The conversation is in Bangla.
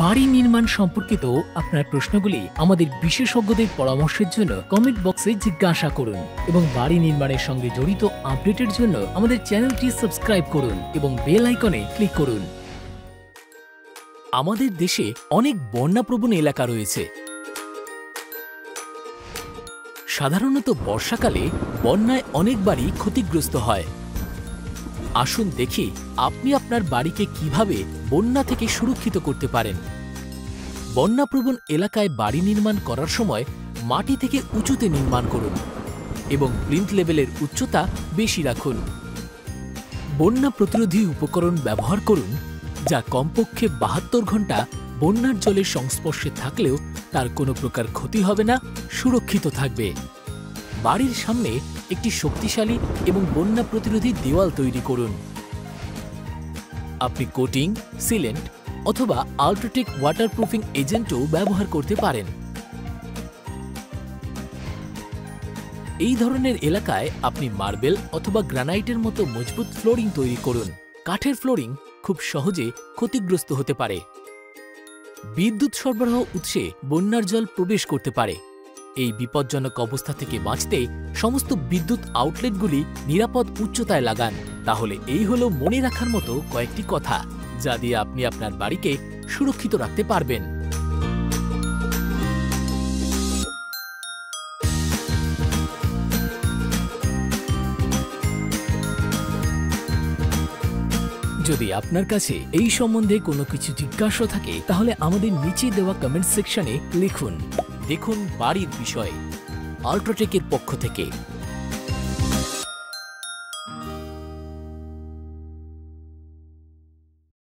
বাড়ি নির্মাণ সম্পর্কিত আপনার প্রশ্নগুলি আমাদের বিশেষজ্ঞদের পরামর্শের জন্য কমেন্ট বক্সে জিজ্ঞাসা করুন এবং বাড়ি নির্মাণের সঙ্গে জড়িত আপডেটের জন্য আমাদের চ্যানেলটি সাবস্ক্রাইব করুন এবং বেল আইকনে ক্লিক করুন। আমাদের দেশে অনেক বন্যাপ্রবণ এলাকা রয়েছে। সাধারণত বর্ষাকালে বন্যায় অনেক বাড়ি ক্ষতিগ্রস্ত হয়। আসুন দেখি আপনি আপনার বাড়িকে কিভাবে বন্যা থেকে সুরক্ষিত করতে পারেন। বন্যাপ্রবণ এলাকায় বাড়ি নির্মাণ করার সময় মাটি থেকে উঁচুতে নির্মাণ করুন এবং প্লিন্থ লেভেলের উচ্চতা বেশি রাখুন। বন্যা প্রতিরোধী উপকরণ ব্যবহার করুন যা কমপক্ষে ৭২ ঘন্টা বন্যার জলের সংস্পর্শে থাকলেও তার কোনো প্রকার ক্ষতি হবে না, সুরক্ষিত থাকবে। বাড়ির সামনে একটি শক্তিশালী এবং বন্যা প্রতিরোধী দেওয়াল তৈরি করুন। আপনি কোটিং, সিলেন্ট অথবা আল্ট্রাটেক ওয়াটারপ্রুফিং এজেন্টও ব্যবহার করতে পারেন। এই ধরনের এলাকায় আপনি মার্বেল অথবা গ্রানাইটের মতো মজবুত ফ্লোরিং তৈরি করুন। কাঠের ফ্লোরিং খুব সহজে ক্ষতিগ্রস্ত হতে পারে। বিদ্যুৎ সরবরাহ উৎসে বন্যার জল প্রবেশ করতে পারে। এই বিপজ্জনক অবস্থা থেকে বাঁচতে সমস্ত বিদ্যুৎ আউটলেটগুলি নিরাপদ উচ্চতায় লাগান। তাহলে এই হলো মনে রাখার মতো কয়েকটি কথা যা দিয়ে আপনি আপনার বাড়িকে সুরক্ষিত রাখতে পারবেন। যদি আপনার কাছে এই সম্বন্ধে কোনো কিছু জিজ্ঞাসা থাকে তাহলে আমাদের নিচে দেওয়া কমেন্ট সেকশনে লিখুন। দেখুন বাড়ির বিষয় আল্ট্রাটেকের পক্ষ থেকে।